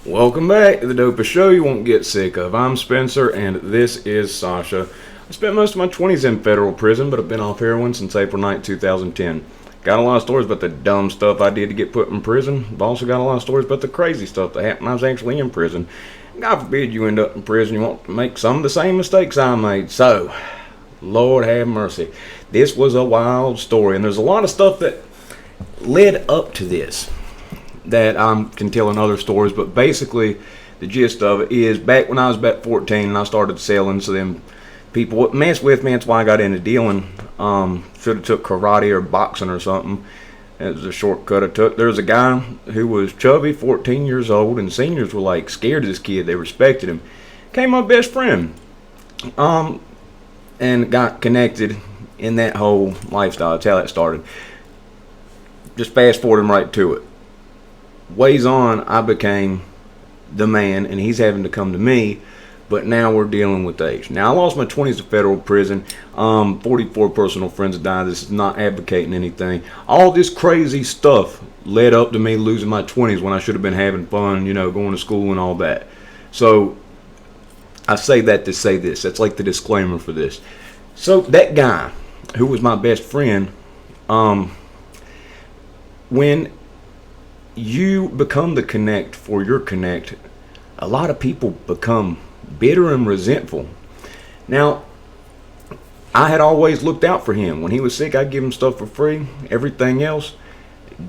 Welcome back to the Dopest Show you won't get sick of. I'm Spencer, and this is Sasha. I spent most of my 20s in federal prison, but I've been off heroin since April 9, 2010. Got a lot of stories about the dumb stuff I did to get put in prison. I've also got a lot of stories about the crazy stuff that happened when I was actually in prison. God forbid you end up in prison, you won't make some of the same mistakes I made. So, Lord have mercy. This was a wild story, and there's a lot of stuff that led up to this that I can tell in other stories, but basically the gist of it is back when I was about 14 and I started selling, so them people would mess with me. That's why I got into dealing. Should have took karate or boxing or something. It was a shortcut I took. There was a guy who was chubby, 14 years old, and seniors were like scared of this kid. They respected him. Became my best friend. And got connected in that whole lifestyle. That's how that started. Just fast forwarding right to it. Ways on, I became the man, and he's having to come to me, but now we're dealing with age. Now, I lost my 20s to federal prison. 44 personal friends have died. This is not advocating anything. All this crazy stuff led up to me losing my 20s when I should have been having fun, going to school and all that. So, I say that to say this. That's like the disclaimer for this. So, that guy, who was my best friend, when you become the connect for your connect, a lot of people become bitter and resentful. Now, I had always looked out for him. When he was sick, I'd give him stuff for free. Everything else,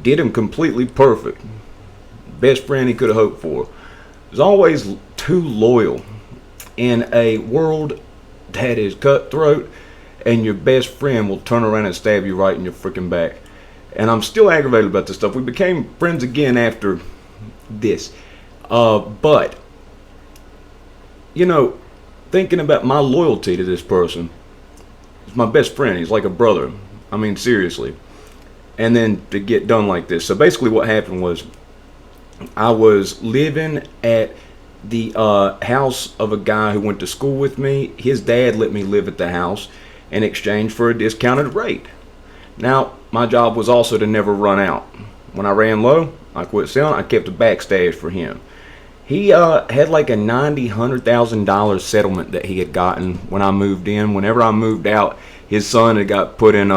did him completely perfect. Best friend he could have hoped for. Was always too loyal in a world that is cutthroat, and your best friend will turn around and stab you right in your freaking back. And I'm still aggravated about this stuff. We became friends again after this. But, thinking about my loyalty to this person, he's my best friend. He's like a brother. I mean, seriously. And then to get done like this. So basically what happened was I was living at the house of a guy who went to school with me. His dad let me live at the house in exchange for a discounted rate. Now, my job was also to never run out. When I ran low, I quit selling. I kept a backstash for him. He had like a $100,000 settlement that he had gotten when I moved in. Whenever I moved out, his son had got put in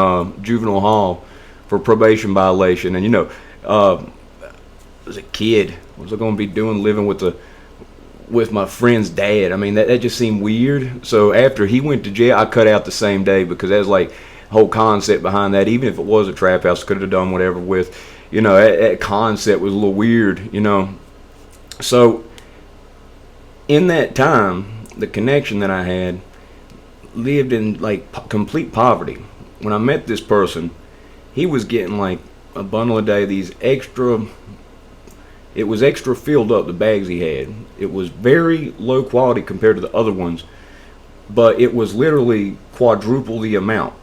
juvenile hall for probation violation. And as a kid, what was I going to be doing living with my friend's dad? I mean, that just seemed weird. So after he went to jail, I cut out the same day because that was like whole concept behind that. Even if it was a trap house, could have done whatever with, that concept was a little weird, So in that time, the connection that I had lived in like complete poverty. When I met this person, he was getting like a bundle a day, it was extra filled up, the bags he had. It was very low quality compared to the other ones, but it was literally quadruple the amount.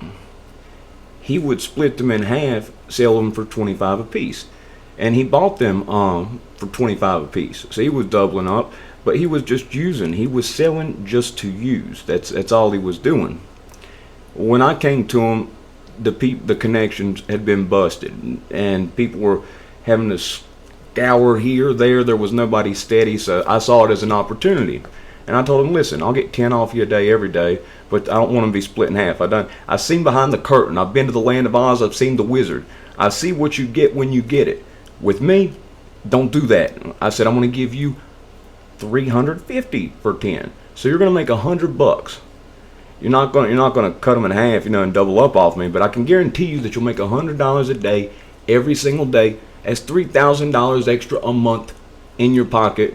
He would split them in half, sell them for 25 a piece. And he bought them for 25 a piece. So he was doubling up, but he was just using. He was selling just to use. That's all he was doing. When I came to him, the connections had been busted, and people were having to scour here, there. There was nobody steady, so I saw it as an opportunity. And I told him, listen, I'll get 10 off you a day every day, but I don't want to be split in half. I've seen behind the curtain. I've been to the land of Oz. I've seen the wizard. I see what you get when you get it. With me, don't do that. I said, I'm going to give you $350 for 10. So you're going to make $100. You're not going to cut them in half, and double up off me, but I can guarantee you that you'll make $100 a day every single day. That's $3,000 extra a month in your pocket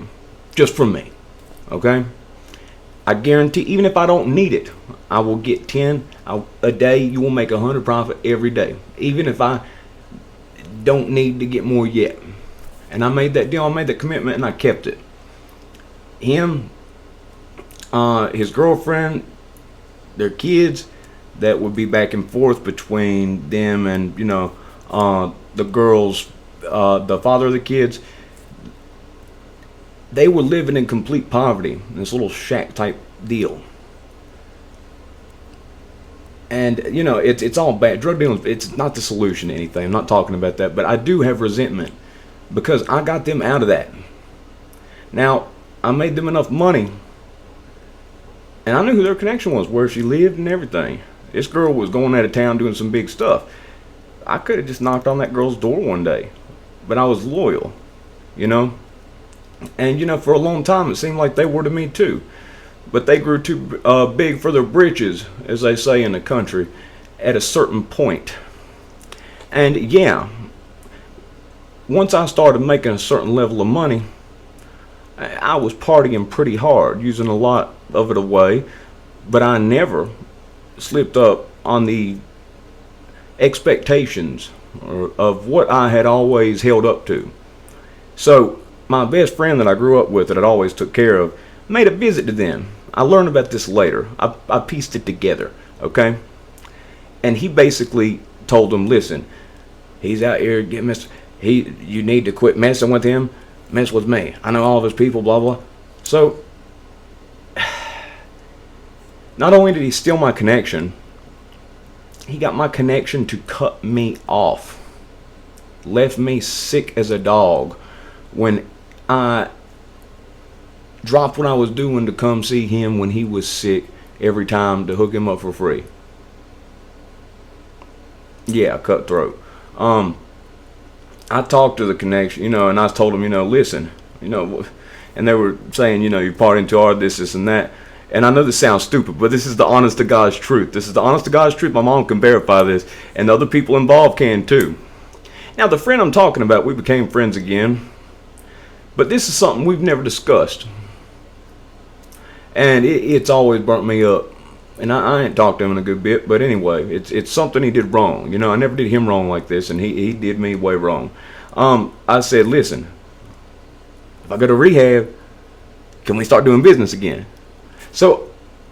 just from me. Okay? I guarantee, even if I don't need it, I will get 10 a day. You will make 100 profit every day, even if I don't need to get more yet. And I made that deal. I made that commitment, and I kept it. Him, his girlfriend, their kids, that would be back and forth between them and the girls, the father of the kids. They were living in complete poverty in this little shack type deal. And, it's all bad. Drug dealing, it's not the solution to anything. I'm not talking about that. But I do have resentment because I got them out of that. Now, I made them enough money, and I knew who their connection was, where she lived and everything. This girl was going out of town doing some big stuff. I could have just knocked on that girl's door one day, but I was loyal, you know. And, you know, for a long time, it seemed like they were to me too. But they grew too big for their britches, as they say in the country, at a certain point. And yeah, once I started making a certain level of money, I was partying pretty hard, using a lot of it away, but I never slipped up on the expectations of what I had always held up to. So my best friend that I grew up with, that I always took care of, made a visit to them. I learned about this later. I pieced it together, okay? And he basically told them, listen, he's out here getting messed. You need to quit messing with him. Mess with me. I know all of his people, blah, blah. So, not only did he steal my connection, he got my connection to cut me off. Left me sick as a dog when I dropped what I was doing to come see him when he was sick every time to hook him up for free. Yeah, cutthroat. I talked to the connection, you know, and I told them, you know, listen, you know, and they were saying, you know, you're partying too hard, this and that. And I know this sounds stupid, but this is the honest to God's truth. This is the honest to God's truth. My mom can verify this, and the other people involved can too. Now, the friend I'm talking about, we became friends again, but this is something we've never discussed. And it's always burnt me up. And I ain't talked to him in a good bit, but anyway, it's something he did wrong. You know, I never did him wrong like this, and he did me way wrong. I said, listen, if I go to rehab, can we start doing business again? So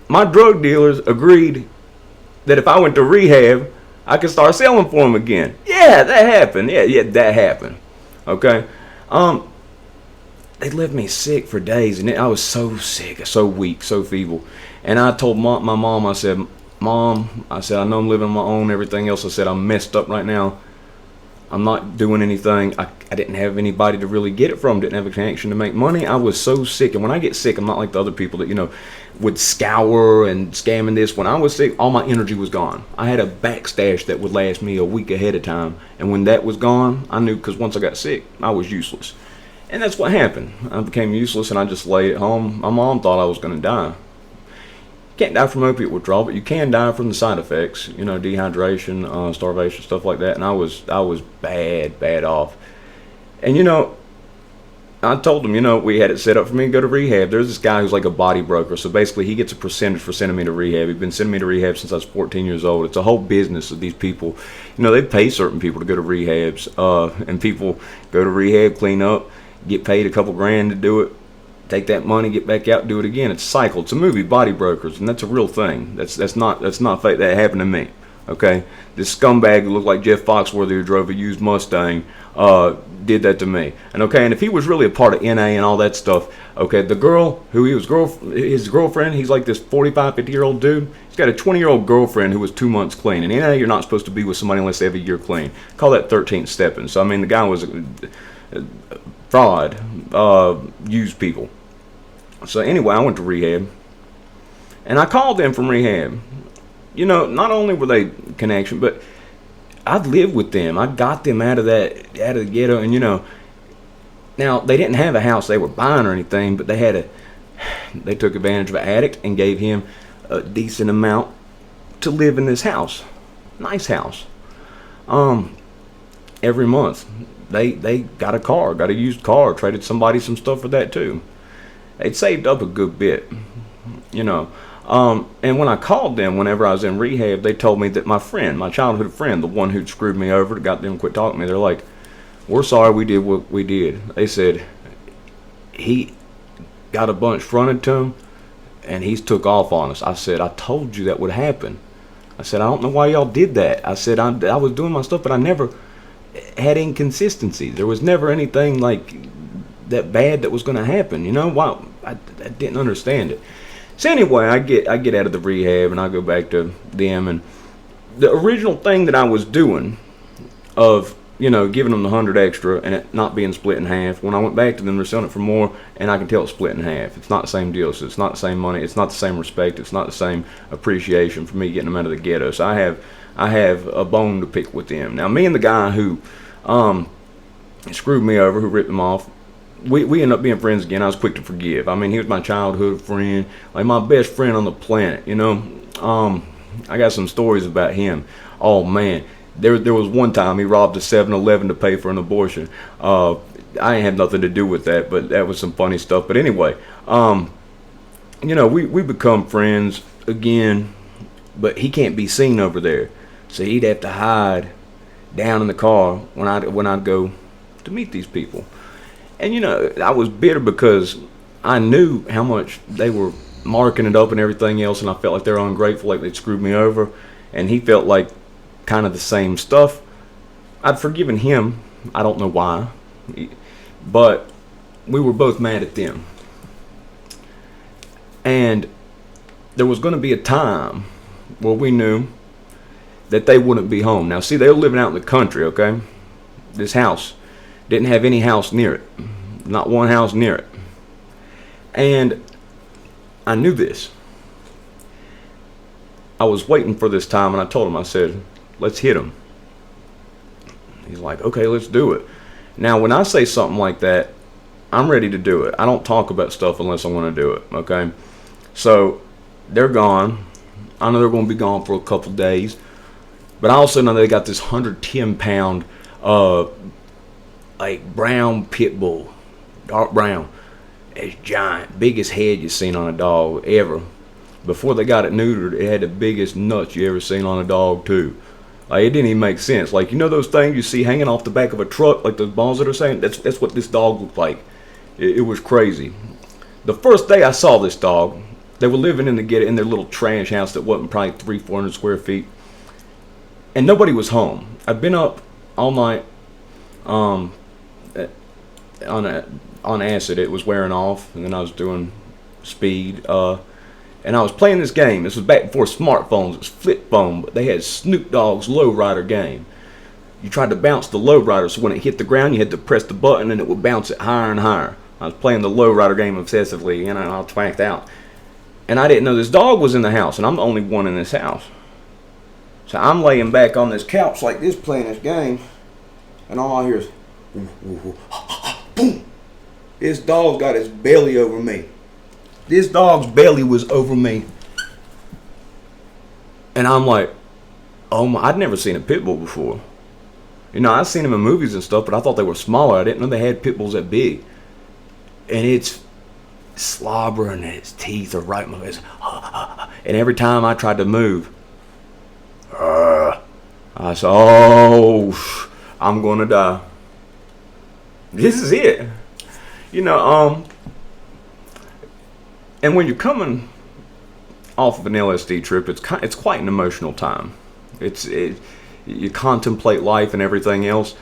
my drug dealers agreed that if I went to rehab, I could start selling for them again. Yeah, that happened. Yeah, that happened. Okay. They left me sick for days, and I was so sick, so weak, so feeble. And I told my mom, I said, Mom, I said, I know I'm living on my own, everything else. I said, I'm messed up right now. I'm not doing anything. I didn't have anybody to really get it from, didn't have a connection to make money. I was so sick. And when I get sick, I'm not like the other people that, you know, would scour and scam and this. When I was sick, all my energy was gone. I had a backstash that would last me a week ahead of time. And when that was gone, I knew, because once I got sick, I was useless. And that's what happened. I became useless, and I just laid at home. My mom thought I was going to die. You can't die from opiate withdrawal, but you can die from the side effects. You know, dehydration, starvation, stuff like that. And I was bad off. And, you know, I told them, you know, we had it set up for me to go to rehab. There's this guy who's like a body broker. So basically, he gets a percentage for sending me to rehab. He's been sending me to rehab since I was 14 years old. It's a whole business of these people. You know, they pay certain people to go to rehabs. And people go to rehab, clean up, get paid a couple grand to do it, take that money, get back out, do it again. It's a cycle. It's a movie, Body Brokers, and that's a real thing. That's not fake. That happened to me. Okay, this scumbag who looked like Jeff Foxworthy, who drove a used Mustang, did that to me. And okay, and if he was really a part of NA and all that stuff, okay, the girl who his girlfriend, he's like this 45, 50-year-old dude. He's got a 20-year-old girlfriend who was 2 months clean. And NA, you're not supposed to be with somebody unless they have a year clean. Call that 13th stepping. So I mean, the guy was fraud, used people. So anyway, I went to rehab, and I called them from rehab. You know, not only were they connection, but I'd lived with them. I got them out of the ghetto, and you know, now they didn't have a house they were buying or anything, but they took advantage of an addict and gave him a decent amount to live in this house, nice house. Every month. They got a used car, traded somebody some stuff for that too. They'd saved up a good bit, you know. And when I called them whenever I was in rehab, they told me that my childhood friend, the one who screwed me over, got them to quit talking to me, they're like, we're sorry we did what we did. They said, he got a bunch fronted to him, and he's took off on us. I said, I told you that would happen. I said, I don't know why y'all did that. I said, I was doing my stuff, but I never had inconsistency. There was never anything like that bad that was going to happen. You know, why? I didn't understand it. So anyway, I get out of the rehab, and I go back to them, and the original thing that I was doing of giving them the 100 extra and it not being split in half. When I went back to them, they're selling it for more, and I can tell it's split in half. It's not the same deal, so it's not the same money. It's not the same respect. It's not the same appreciation for me getting them out of the ghetto. So I have a bone to pick with them. Now, me and the guy who screwed me over, who ripped them off, we ended up being friends again. I was quick to forgive. I mean, he was my childhood friend, like my best friend on the planet. I got some stories about him. Oh man, there was one time he robbed a 7-Eleven to pay for an abortion. I ain't have nothing to do with that, but that was some funny stuff. But anyway, we become friends again, but he can't be seen over there, so he'd have to hide down in the car when I'd go to meet these people. And I was bitter because I knew how much they were marking it up and everything else, and I felt like they were ungrateful, like they'd screwed me over, and he felt like kind of the same stuff. I'd forgiven him, I don't know why, but we were both mad at them. And there was going to be a time where we knew that they wouldn't be home. Now see, they were living out in the country, okay? This house didn't have any house near it, not one house near it. And I knew this. I was waiting for this time, and I told him, I said, let's hit him. He's like, okay, let's do it. Now, when I say something like that, I'm ready to do it. I don't talk about stuff unless I want to do it, okay? So, they're gone. I know they're going to be gone for a couple days. But I also know they got this 110-pound, like brown pit bull, dark brown. It's giant, biggest head you've seen on a dog ever. Before they got it neutered, it had the biggest nuts you ever seen on a dog too. Like, it didn't even make sense. Like, those things you see hanging off the back of a truck, like those balls that are saying, that's what this dog looked like. It was crazy. The first day I saw this dog, they were living in their little trash house that wasn't probably 300-400 square feet, and nobody was home. I'd been up all night on acid. It was wearing off, and then I was doing speed, and I was playing this game. This was back before smartphones. It was flip phone, but they had Snoop Dogg's lowrider game. You tried to bounce the lowrider, so when it hit the ground, you had to press the button, and it would bounce it higher and higher. I was playing the lowrider game obsessively, and I was twanked out. And I didn't know this dog was in the house, and I'm the only one in this house. So I'm laying back on this couch like this, playing this game, and all I hear is, boom. This dog got his belly over me. This dog's belly was over me. And I'm like, oh my, I'd never seen a pit bull before. I've seen them in movies and stuff, but I thought they were smaller. I didn't know they had pit bulls that big. And it's slobbering, and its teeth are right in my face. And every time I tried to move, I said, oh, I'm going to die. This is it. And when you're coming off of an LSD trip, it's quite an emotional time. You contemplate life and everything else.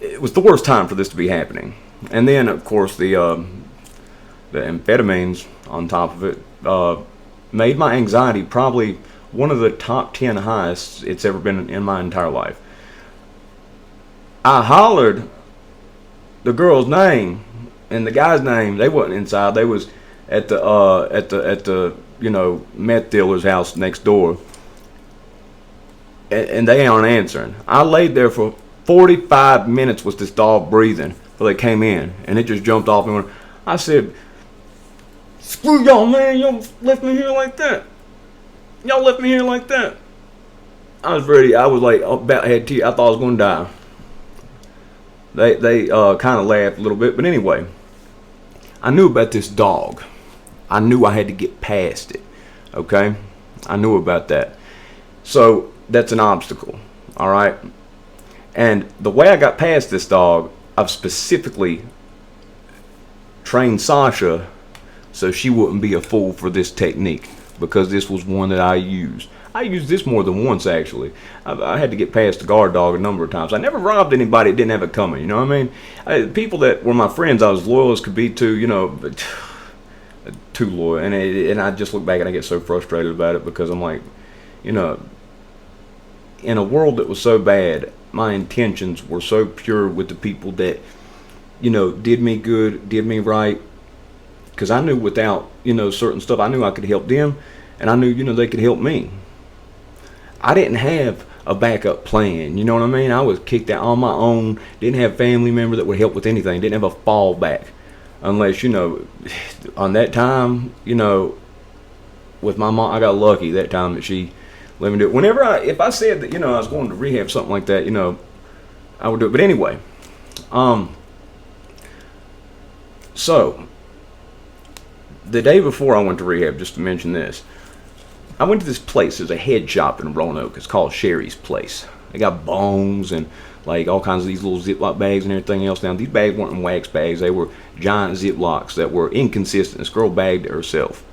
It was the worst time for this to be happening. And then, of course, the amphetamines on top of it made my anxiety probably one of the top 10 highest it's ever been in my entire life. I hollered the girl's name and the guy's name. They wasn't inside. They was at the meth dealer's house next door, and they aren't answering. I laid there for 45 minutes with this dog breathing before they came in, and it just jumped off and went. I said, "Screw y'all, man! Y'all left me here like that. Y'all left me here like that." I was ready. I was like about had tears. I thought I was going to die. They kind of laughed a little bit, but anyway, I knew about this dog. I knew I had to get past it. Okay, I knew about that. So that's an obstacle. All right, and the way I got past this dog, I've specifically trained Sasha so she wouldn't be a fool for this technique, because this was one that I used. I used this more than once, actually. I had to get past the guard dog a number of times. I never robbed anybody that didn't have it coming, you know what I mean? People that were my friends, I was loyal as could be to, but too loyal. And I just look back and I get so frustrated about it, because I'm like, in a world that was so bad, my intentions were so pure with the people that, you know, did me good, did me right. Because I knew without, you know, certain stuff, I knew I could help them, and I knew, you know, they could help me. I didn't have a backup plan, you know what I mean? I was kicked out on my own, didn't have family members that would help with anything, didn't have a fallback. Unless, you know, on that time, you know, with my mom, I got lucky that time that she let me do it. Whenever if I said that, you know, I was going to rehab, something like that, you know, I would do it. But anyway, so the day before I went to rehab, just to mention this, I went to this place. There's a head shop in Roanoke. It's called Sherry's Place. They got bones and like all kinds of these little Ziploc bags and everything else. Now, these bags weren't in wax bags. They were giant Ziplocs that were inconsistent. This girl bagged it herself.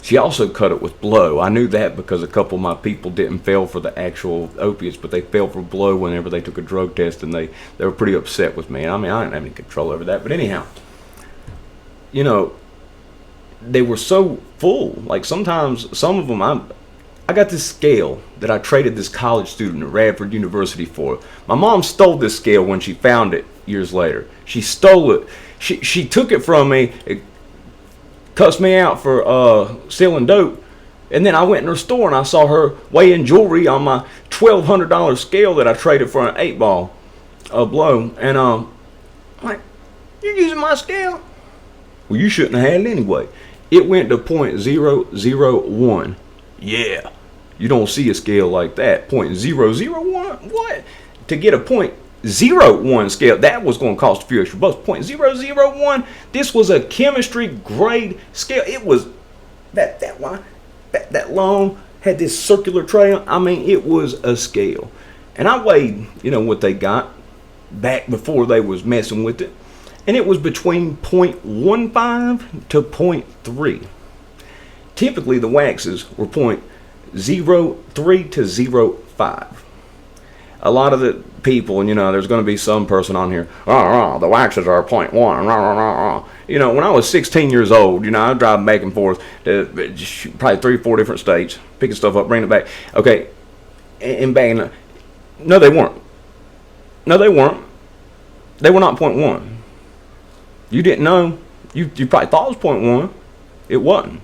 She also cut it with blow. I knew that because a couple of my people didn't fail for the actual opiates, but they failed for blow whenever they took a drug test, and they were pretty upset with me. I mean, I didn't have any control over that. But anyhow, you know, they were so full. Like sometimes, some of them, I got this scale that I traded this college student at Radford University for. My mom stole this scale when she found it years later. She stole it. She took it from me. It cussed me out for selling dope. And then I went in her store and I saw her weighing jewelry on my $1,200 scale that I traded for an 8-ball blow. And I'm like, you're using my scale? Well, you shouldn't have had it anyway. It went to .001. Yeah. You don't see a scale like that. .001? What? To get a .01 scale, that was going to cost a few extra bucks. .001? This was a chemistry grade scale. It was that long, had this circular tray on. I mean, it was a scale. And I weighed, you know, what they got back before they was messing with it. And it was between .15 to .3. Typically, the waxes were .03 to 0.5. A lot of the people, and you know, there's going to be some person on here, the waxes are .1. You know, when I was 16 years old, you know, I was driving back and forth to probably 3 or 4 different states, picking stuff up, bringing it back. Okay, and bagging it. No, they weren't. No, they weren't. They were not .1. You didn't know. You probably thought it was .1. It wasn't.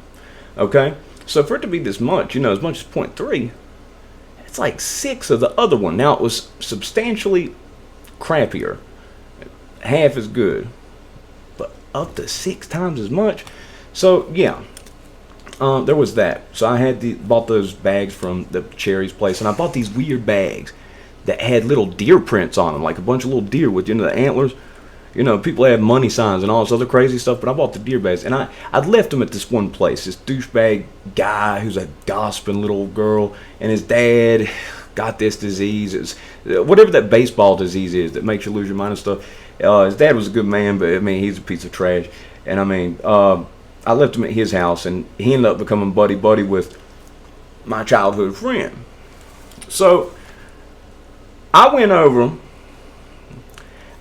Okay? So for it to be this much, you know, as much as .3, it's like 6 of the other one. Now, it was substantially crappier. Half as good. But up to 6 times as much. So, yeah. There was that. So I bought those bags from the Cherry's place. And I bought these weird bags that had little deer prints on them. Like a bunch of little deer with, you know, the antlers. You know, people have money signs and all this other crazy stuff, but I bought the deer bags. And I'd left them at this one place. This douchebag guy who's a gossiping little girl, and his dad got this disease. It's whatever that baseball disease is that makes you lose your mind and stuff. His dad was a good man, but I mean, he's a piece of trash. And I mean, I left him at his house, and he ended up becoming buddy with my childhood friend. So I went over.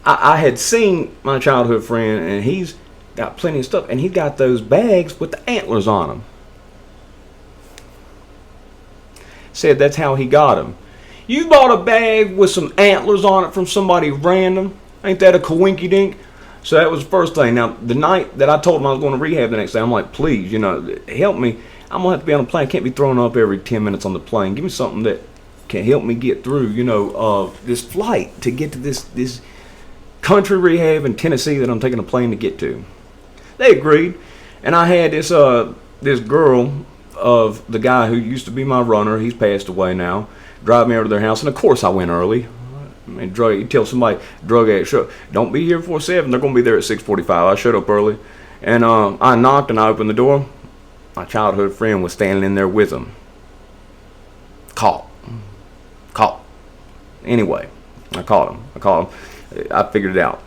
I had seen my childhood friend, and he's got plenty of stuff, and he got those bags with the antlers on them. Said that's how he got them. You bought a bag with some antlers on it from somebody random? Ain't that a coinky-dink? So that was the first thing. Now, the night that I told him I was going to rehab the next day, I'm like, please, you know, help me. I'm going to have to be on a plane. I can't be thrown up every 10 minutes on the plane. Give me something that can help me get through, you know, this flight to get to this country rehab in Tennessee that I'm taking a plane to get to. They agreed, and I had this girl of the guy who used to be my runner. He's passed away now. Drive me over to their house, and of course I went early. I mean, you tell somebody drug addict, don't be here before 7. They're gonna be there at 6:45. I showed up early, and I knocked and I opened the door. My childhood friend was standing in there with him. Caught. Anyway, I caught him. I figured it out.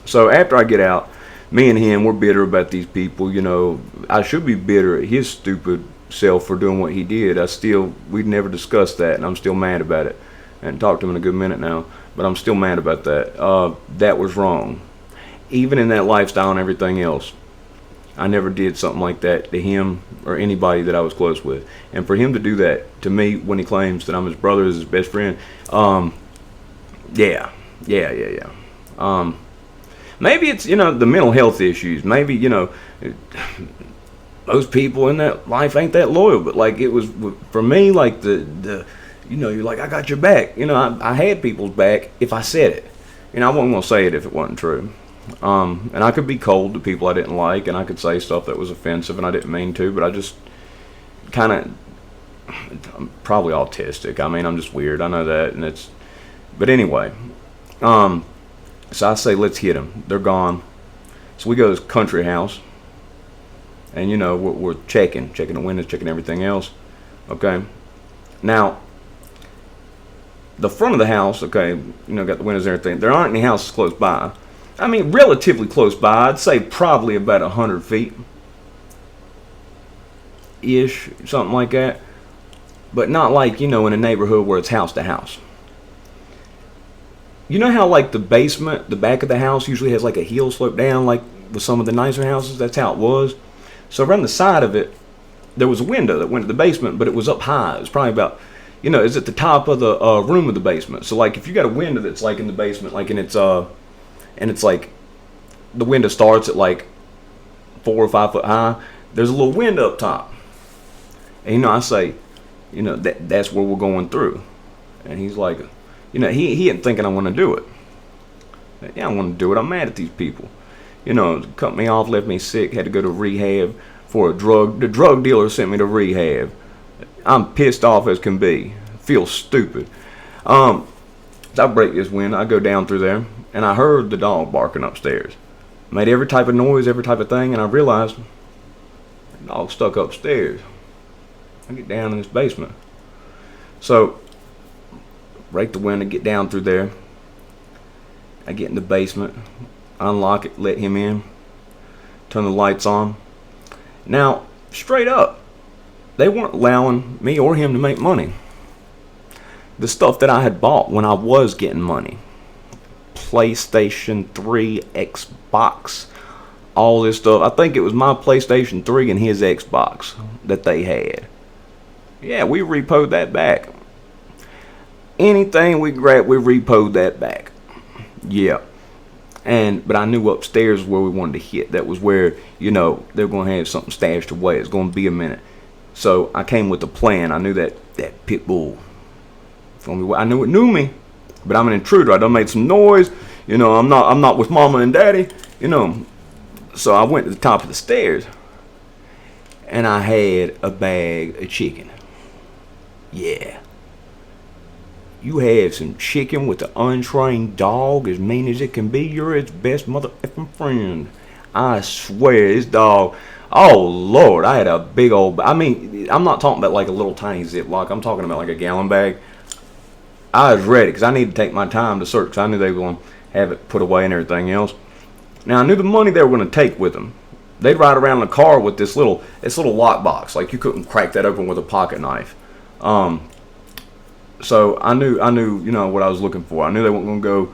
So after I get out, me and him, we're bitter about these people. You know, I should be bitter at his stupid self for doing what he did. We'd never discussed that, and I'm still mad about it. I haven't talked to him in a good minute now, but I'm still mad about that. That was wrong. Even in that lifestyle and everything else, I never did something like that to him or anybody that I was close with. And for him to do that to me when he claims that I'm his brother, is his best friend, Yeah, yeah. Maybe it's, the mental health issues. Maybe, most people in that life ain't that loyal. But like it was for me, like you're like, I got your back. I had people's back if I said it. I wasn't gonna say it if it wasn't true. And I could be cold to people I didn't like, and I could say stuff that was offensive, and I didn't mean to, but I just kind of, I'm probably autistic. I mean, I'm just weird. I know that, but anyway, so I say, let's hit them. They're gone. So we go to this country house, and we're checking the windows, checking everything else. Okay, now the front of the house, okay, got the windows and everything. There aren't any houses close by. I mean, relatively close by. I'd say probably about 100 feet ish, something like that. But not like, in a neighborhood where it's house to house. You know how like the basement, the back of the house usually has like a hill slope down, like with some of the nicer houses? That's how it was. So around the side of it, there was a window that went to the basement, but it was up high. It was probably about, it's at the top of the room of the basement. So like if you got a window that's like in the basement, like and it's like the window starts at like 4 or 5 foot high, there's a little window up top. And I say, that's where we're going through. And he's like, he ain't thinking I want to do it. Yeah, I want to do it. I'm mad at these people. Cut me off, left me sick, had to go to rehab for the drug dealer sent me to rehab. I'm pissed off as can be. Feel stupid. So I break this window, I go down through there, and I heard the dog barking upstairs. Made every type of noise, every type of thing, and I realized the dog's stuck upstairs. I get down in this basement. So, break the window, get down through there. I get in the basement, unlock it, let him in, turn the lights on. Now, straight up, they weren't allowing me or him to make money. The stuff that I had bought when I was getting money. PlayStation 3, Xbox, all this stuff. I think it was my PlayStation 3 and his Xbox that they had. Yeah, we repoed that back. Anything we grabbed, we repoed that back. Yeah. But I knew upstairs where we wanted to hit. That was where, they were going to have something stashed away. It's going to be a minute. So I came with a plan. I knew that pit bull. I knew it knew me, but I'm an intruder. I done made some noise. I'm not with mama and daddy. So I went to the top of the stairs, and I had a bag of chicken. Yeah. You have some chicken with an untrained dog as mean as it can be. You're its best mother effing friend. I swear, this dog. Oh Lord, I had a big old. I mean, I'm not talking about like a little tiny Ziploc. I'm talking about like a gallon bag. I was ready because I needed to take my time to search. Because I knew they were going to have it put away and everything else. Now I knew the money they were going to take with them. They'd ride around in the car with this little lockbox. Like you couldn't crack that open with a pocket knife. So I knew what I was looking for. I knew they weren't going to go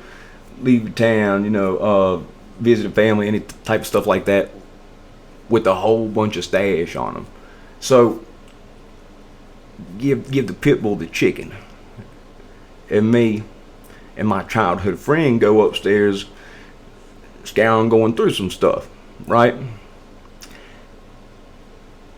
leave town, visit a family, any type of stuff like that, with a whole bunch of stash on them. So give the pit bull the chicken, and me and my childhood friend go upstairs, scouring, going through some stuff. Right?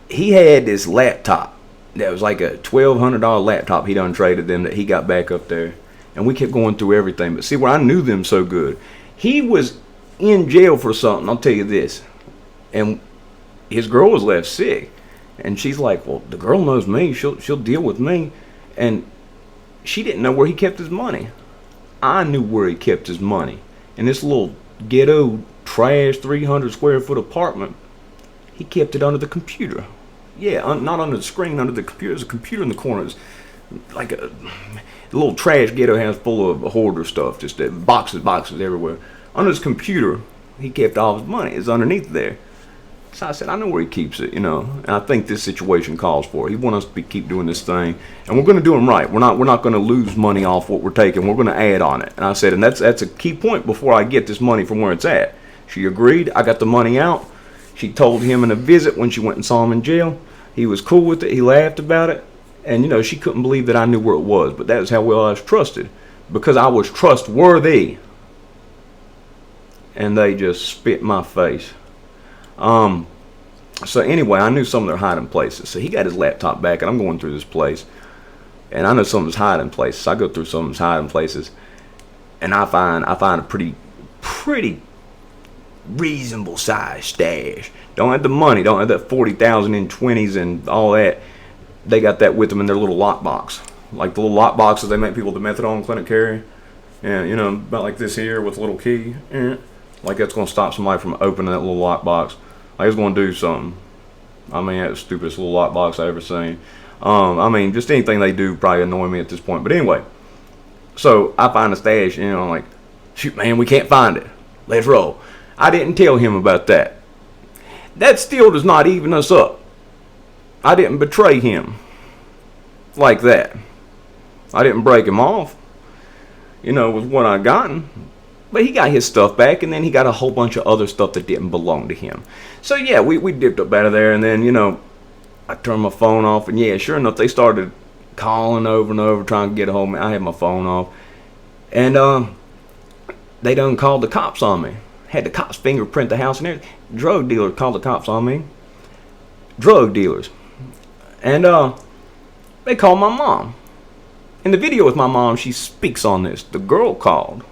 He had this laptop. That was like a $1,200 laptop he done traded them that he got back up there. And we kept going through everything. But see, where I knew them so good, he was in jail for something, I'll tell you this. And his girl was left sick. And she's like, well, the girl knows me. She'll deal with me. And she didn't know where he kept his money. I knew where he kept his money. In this little ghetto, trash, 300 square foot apartment, he kept it under the computer. Yeah, not under the screen, under the computer. There's a computer in the corner. It's like a little trash ghetto house full of hoarder stuff. Just boxes everywhere. Under his computer, he kept all his money. It's underneath there. So I said, I know where he keeps it, And I think this situation calls for it. He wants us to keep doing this thing, and we're going to do him right. We're not going to lose money off what we're taking. We're going to add on it. And I said, and that's a key point before I get this money from where it's at. She agreed. I got the money out. She told him in a visit when she went and saw him in jail. He was cool with it. He laughed about it. And, she couldn't believe that I knew where it was. But that was how well I was trusted. because I was trustworthy. And they just spit in my face. So anyway, I knew some of their hiding places. So he got his laptop back, and I'm going through this place, and I know some of his hiding places. I go through some of his hiding places, and I find a pretty reasonable size stash. Don't have the money. Don't have that 40,000 in 20s and all that. They got that with them in their little lockbox, like the little lock boxes they make people at the methadone clinic carry. And you know, about like this here with a little key. Like that's gonna stop somebody from opening that little lockbox. Like it's gonna do something. I mean, that's the stupidest little lockbox I ever seen. I mean, just anything they do probably annoy me at this point. But anyway, so I find a stash, and I'm like, shoot, man, we can't find it. Let's roll. I didn't tell him about that. That still does not even us up. I didn't betray him like that. I didn't break him off, you know, with what I gotten. But he got his stuff back, and then he got a whole bunch of other stuff that didn't belong to him. So yeah, we dipped up out of there, and then, you know, I turned my phone off, and yeah, sure enough, they started calling over and over, trying to get a hold of me. I had my phone off, and they done called the cops on me. Had the cops fingerprint the house and everything. Drug dealer called the cops on me. Drug dealers. And they called my mom. In the video with my mom, she speaks on this. The girl called.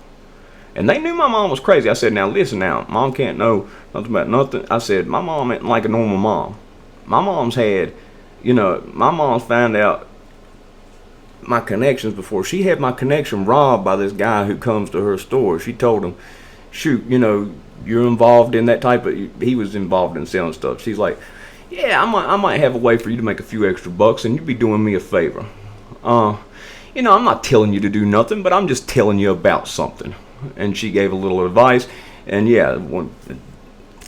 And they knew my mom was crazy. I said, now listen now, mom can't know nothing about nothing. I said, my mom ain't like a normal mom. My mom's had, you know, my mom's found out my connections before. She had my connection robbed by this guy who comes to her store. She told him, shoot, you know, you're involved in that type of, he was involved in selling stuff. She's like, yeah, I might have a way for you to make a few extra bucks, and you'd be doing me a favor. You know, I'm not telling you to do nothing, but I'm just telling you about something. And she gave a little advice, and yeah, when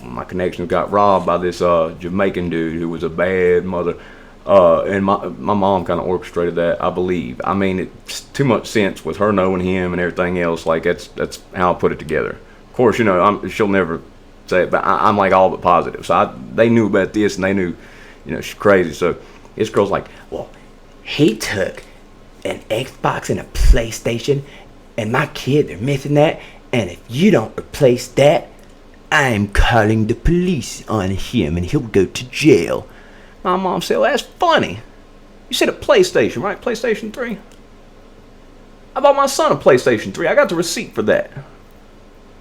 my connections got robbed by this Jamaican dude who was a bad mother, and my mom kind of orchestrated that, I believe. I mean, it's too much sense with her knowing him and everything else. Like that's how I put it together. Of course, you know, she'll never say it, but I'm like all but positive. So they knew about this, and they knew, you know, she's crazy. So this girl's like, well, he took an Xbox and a PlayStation, and my kid, they're missing that, and if you don't replace that, I'm calling the police on him, and he'll go to jail. My mom said, well, that's funny. You said a PlayStation, right? PlayStation 3? I bought my son a PlayStation 3. I got the receipt for that.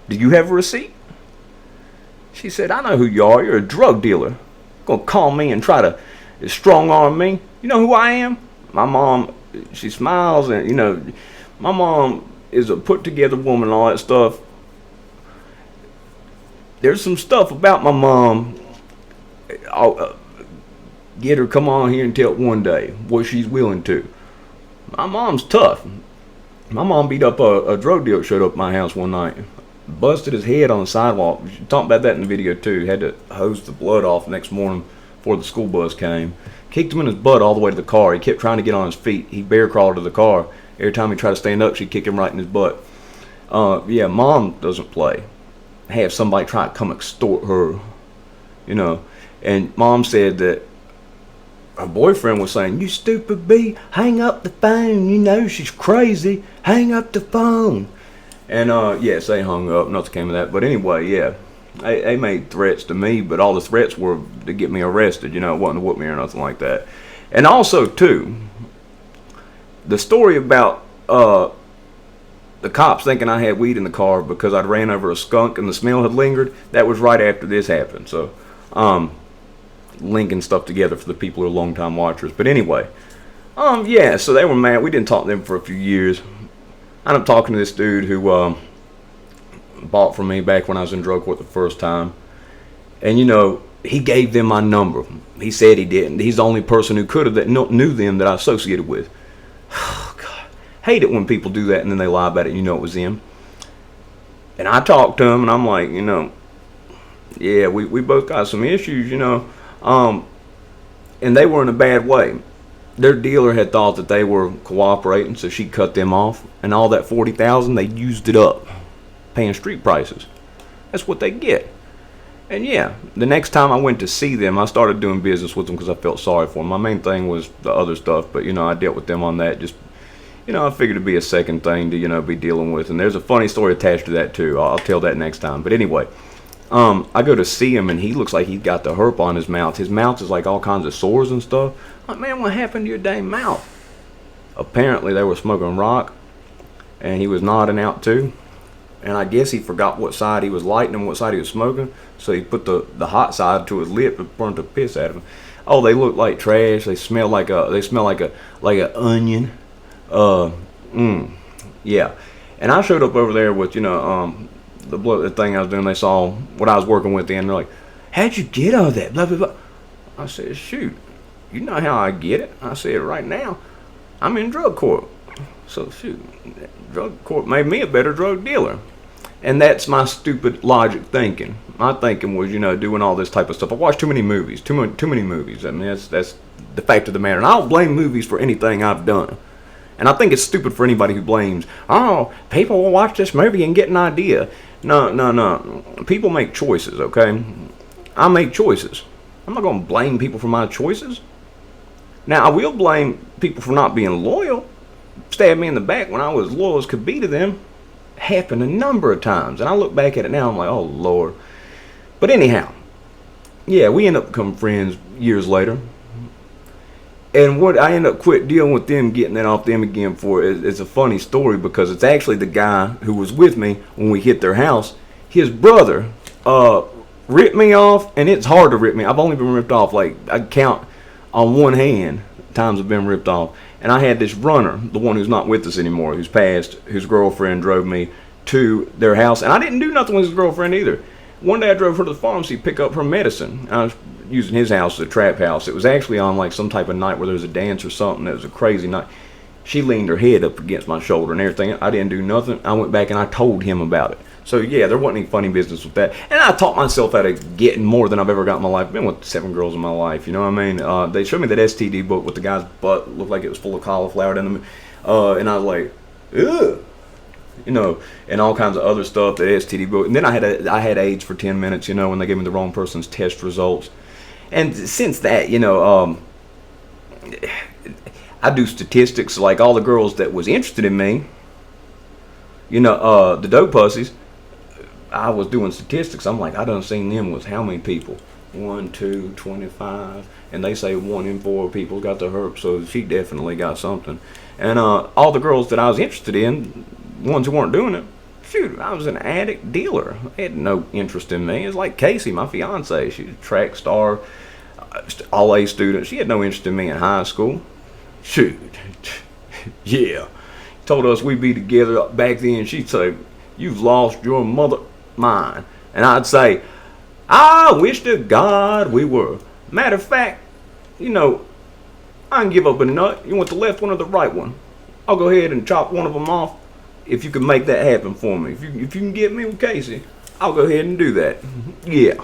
Do you have a receipt? She said, I know who you are. You're a drug dealer. You're going to call me and try to strong arm me. You know who I am? My mom, she smiles, and, you know, my mom is a put-together woman and all that stuff. There's some stuff about my mom. I'll get her come on here and tell it one day what she's willing to. My mom's tough. My mom beat up a drug dealer, showed up at my house one night, busted his head on the sidewalk. She talked about that in the video too. Had to hose the blood off the next morning before the school bus came. Kicked him in his butt all the way to the car. He kept trying to get on his feet. He bear crawled to the car. Every time he tried to stand up, she'd kick him right in his butt. Yeah, mom doesn't play. Have somebody try to come extort her, you know. And mom said that her boyfriend was saying, you stupid bee, hang up the phone. You know she's crazy. Hang up the phone. And yes, they hung up. Nothing came of that. But anyway, yeah, they made threats to me, but all the threats were to get me arrested. You know, it wasn't to whoop me or nothing like that. And also, too, the story about the cops thinking I had weed in the car because I'd ran over a skunk and the smell had lingered, that was right after this happened. So, linking stuff together for the people who are long-time watchers. But anyway, yeah, so they were mad. We didn't talk to them for a few years. I ended up talking to this dude who bought from me back when I was in drug court the first time. And, you know, he gave them my number. He said he didn't. He's the only person who could have that knew them that I associated with. Oh, God. Hate it when people do that and then they lie about it and you know it was them. And I talked to him and I'm like, you know, yeah, we both got some issues, you know. And they were in a bad way. Their dealer had thought that they were cooperating, so she cut them off. And all that $40,000, they used it up, paying street prices. That's what they get. And yeah, the next time I went to see them, I started doing business with them because I felt sorry for them. My main thing was the other stuff, but you know, I dealt with them on that. Just, I figured it'd be a second thing to, be dealing with. And there's a funny story attached to that too. I'll tell that next time. But anyway, I go to see him, and he looks like he's got the herp on his mouth. His mouth is like all kinds of sores and stuff. I'm like, man, what happened to your dang mouth? Apparently, they were smoking rock, and he was nodding out too. And I guess he forgot what side he was lighting and what side he was smoking. So he put the hot side to his lip and burnt the piss out of him. Oh, they look like trash. They smell like an onion. Yeah. And I showed up over there with, the thing I was doing. They saw what I was working with, and they're like, "How'd you get all that?" Blah blah blah. I said, "Shoot, you know how I get it." I said, "Right now, I'm in drug court. So shoot, drug court made me a better drug dealer." And that's my stupid logic thinking. My thinking was, doing all this type of stuff. I watched too many movies. Too many movies. I mean, that's the fact of the matter. And I don't blame movies for anything I've done. And I think it's stupid for anybody who blames, oh, people will watch this movie and get an idea. No. People make choices, okay? I make choices. I'm not going to blame people for my choices. Now, I will blame people for not being loyal. Stabbed me in the back when I was loyal as could be to them. Happened a number of times. And I look back at it now, I'm like, oh, Lord. But anyhow, yeah, we end up becoming friends years later. And what I end up quit dealing with them, getting that off them again for it's a funny story, because it's actually the guy who was with me when we hit their house. His brother ripped me off, and it's hard to rip me. I've only been ripped off, like, I count on one hand times I've been ripped off. And I had this runner, the one who's not with us anymore, who's passed, whose girlfriend drove me to their house. And I didn't do nothing with his girlfriend either. One day I drove her to the pharmacy to pick up her medicine. I was using his house as a trap house. It was actually on like some type of night where there was a dance or something. It was a crazy night. She leaned her head up against my shoulder and everything. I didn't do nothing. I went back and I told him about it. So yeah, there wasn't any funny business with that. And I taught myself how to get more than I've ever got in my life. I've been with 7 girls in my life, you know what I mean? They showed me that STD book with the guy's butt. Looked like it was full of cauliflower in them. And I was like, ugh. And all kinds of other stuff, the STD book. And then I had AIDS for 10 minutes, when they gave me the wrong person's test results. And since that, I do statistics, like all the girls that was interested in me, the dope pussies, I was doing statistics. I'm like, I done seen them with how many people? 1, 2, 25. And they say 1 in 4 people got the herp, so she definitely got something. And all the girls that I was interested in, ones who weren't doing it, shoot, I was an addict dealer. They had no interest in me. It's like Casey, my fiance. She's a track star, all A student. She had no interest in me in high school. Shoot. Yeah. Told us we'd be together back then. She'd say, "You've lost your mother mind." And I'd say, "I wish to God we were." Matter of fact, I can give up a nut. You want the left one or the right one? I'll go ahead and chop one of them off if you can make that happen for me. If you can get me with Casey, I'll go ahead and do that. Yeah.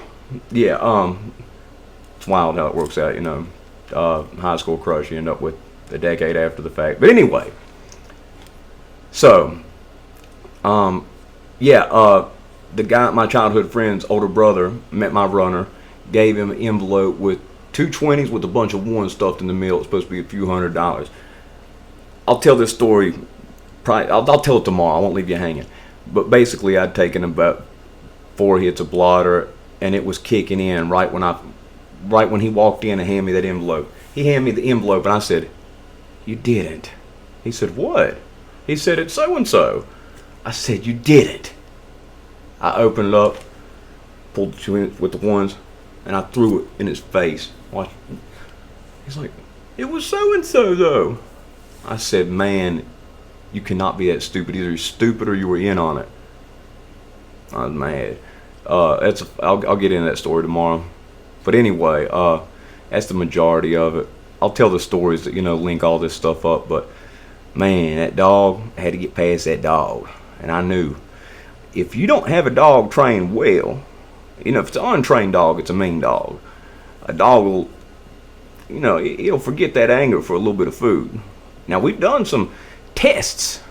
It's wild how it works out, high school crush you end up with a decade after the fact. But anyway, so, the guy, my childhood friend's older brother, met my runner, gave him an envelope with 2 20s with a bunch of ones stuffed in the middle. It's supposed to be a few $100s. I'll tell this story, I'll tell it tomorrow. I won't leave you hanging. But basically, I'd taken about 4 hits of blotter, and it was kicking in right when he walked in and handed me that envelope. He handed me the envelope, and I said, "You didn't." He said, "What?" He said, "It's so-and-so." I said, "You didn't." I opened it up, pulled the 2 with the ones, and I threw it in his face. Watch. He's like, "It was so-and-so, though." I said, "Man, you cannot be that stupid. Either you're stupid or you were in on it." I was mad. I'll get into that story tomorrow. But anyway, that's the majority of it. I'll tell the stories that, link all this stuff up. But, man, that dog, I had to get past that dog. And I knew, if you don't have a dog trained well, if it's an untrained dog, it's a mean dog. A dog will, it'll forget that anger for a little bit of food. Now, we've done some tests.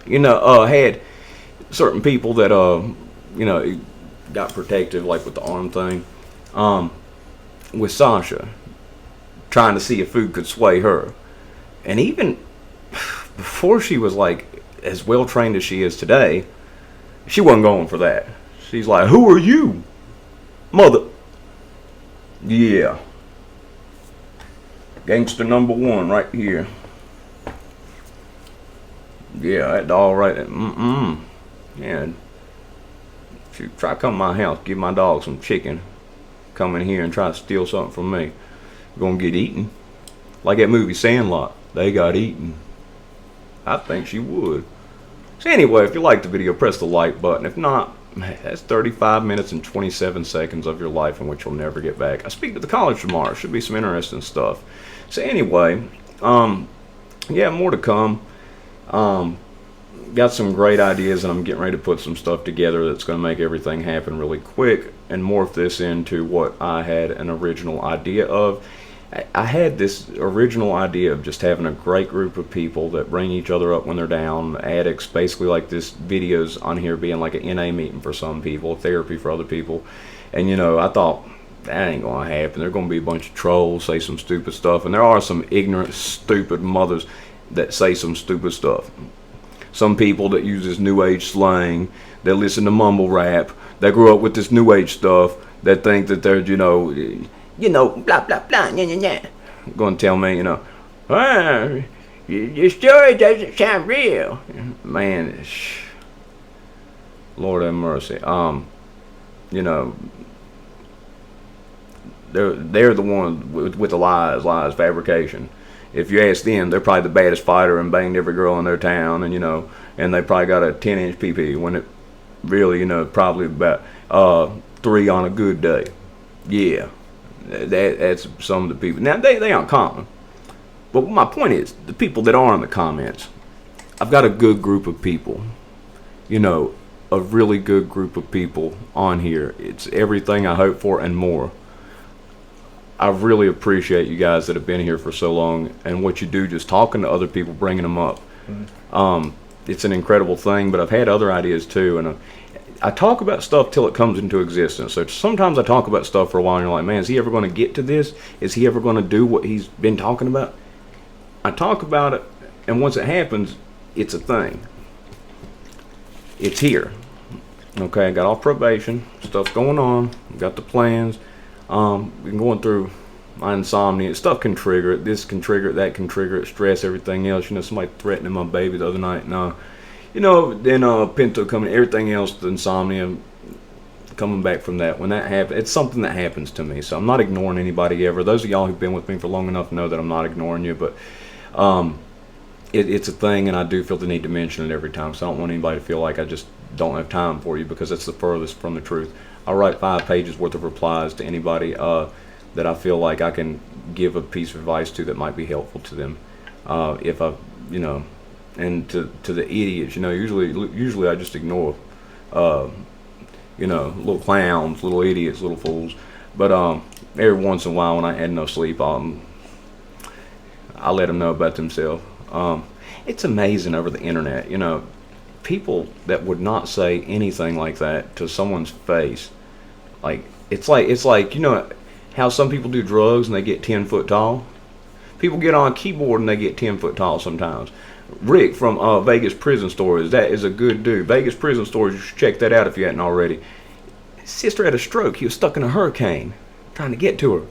Had certain people that, got protective, like with the arm thing, with Sasha, trying to see if food could sway her. And even before she was like as well trained as she is today, she wasn't going for that. She's like, "Who are you, mother?" Yeah, gangster number one right here. Yeah, that dog right there. Yeah, she try to come to my house, give my dog some chicken, come in here and try to steal something from me. You're gonna get eaten. Like that movie Sandlot. They got eaten. I think she would. So anyway, if you liked the video, press the like button. If not, that's 35 minutes and 27 seconds of your life in which you'll never get back. I speak to the college tomorrow. Should be some interesting stuff. So anyway, yeah, more to come. Got some great ideas, and I'm getting ready to put some stuff together that's going to make everything happen really quick and morph this into what I had an original idea of. I had this original idea of just having a great group of people that bring each other up when they're down, addicts, basically like this videos on here being like an NA meeting for some people, therapy for other people. And you know, I thought, that ain't gonna happen. There's gonna be a bunch of trolls, say some stupid stuff, and there are some ignorant, stupid mothers that say some stupid stuff. Some people that use this new age slang, that listen to mumble rap, that grew up with this new age stuff, that think that they're, you know, blah, blah, blah, yeah, yeah, yeah. Going to tell me, you know, ah, your story doesn't sound real. Man, Lord have mercy. You know, they're the ones with the lies, fabrication. If you ask them, they're probably the baddest fighter and banged every girl in their town, and you know, and they probably got a 10-inch PP when it really, you know, probably about 3 on a good day. Yeah, that's some of the people. Now they aren't common, but my point is the people that are in the comments. I've got a good group of people, you know, a really good group of people on here. It's everything I hope for and more. I really appreciate you guys that have been here for so long and what you do, just talking to other people, bringing them up. It's an incredible thing, but I've had other ideas too, and I talk about stuff till it comes into existence. So sometimes I talk about stuff for a while and you're like, man, is he ever going to get to this? Is he ever going to do what he's been talking about? I talk about it, and once it happens, it's a thing. It's here. Okay, I got off probation, stuff's going on, got the plans. Been going through my insomnia. Stuff can trigger it. This can trigger it. That can trigger it. Stress, everything else. You know, somebody threatening my baby the other night. And, you know, then Pinto coming. Everything else, the insomnia, coming back from that. When that happens, it's something that happens to me. So I'm not ignoring anybody ever. Those of y'all who've been with me for long enough know that I'm not ignoring you. But it's a thing, and I do feel the need to mention it every time. So I don't want anybody to feel like I just don't have time for you, because it's the furthest from the truth. I write 5 pages worth of replies to anybody that I feel like I can give a piece of advice to that might be helpful to them. If I, you know, and to the idiots, you know, usually I just ignore, you know, little clowns, little idiots, little fools. But every once in a while when I had no sleep, I let them know about themselves. It's amazing over the internet, you know. People that would not say anything like that to someone's face, like it's like you know how some people do drugs and they get 10 foot tall. People get on a keyboard and they get 10 foot tall sometimes. Rick from Vegas Prison Stories, that is a good dude. Vegas Prison Stories, you should check that out if you hadn't already. His sister had a stroke. He was stuck in a hurricane trying to get to her, and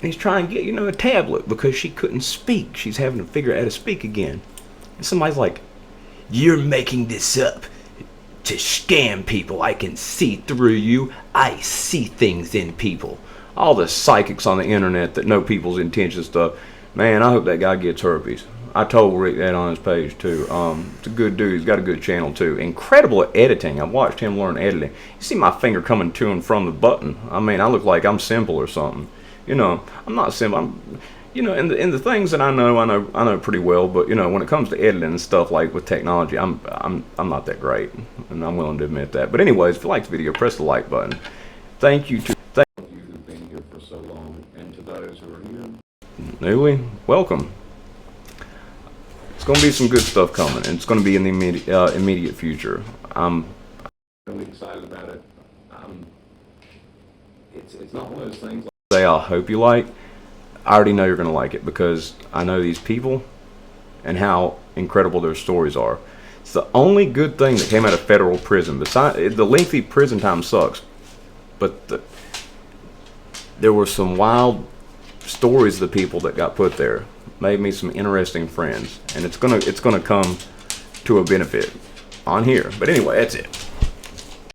he's trying to get, you know, a tablet because she couldn't speak. She's having to figure out how to speak again, and somebody's like, "You're making this up to scam people. I can see through you. I see things in people." All the psychics on the internet that know people's intentions stuff. Man, I hope that guy gets herpes. I told Rick that on his page too. It's a good dude. He's got a good channel too. Incredible at editing. I've watched him learn editing. You see my finger coming to and from the button. I mean, I look like I'm simple or something. You know, I'm not simple. I'm, you know, in the things that I know pretty well. But you know, when it comes to editing and stuff like with technology, I'm not that great, and I'm willing to admit that. But anyways, if you like the video, press the like button. Thank you who've been here for so long, and to those who are new, newly, welcome. It's going to be some good stuff coming, and it's going to be in the immediate future. I'm really excited about it. It's not one of those things like say I hope you like. I already know you're going to like it because I know these people and how incredible their stories are. It's the only good thing that came out of federal prison. Besides, the lengthy prison time sucks, but there were some wild stories of the people that got put there. Made me some interesting friends, and it's gonna come to a benefit on here. But anyway, that's it.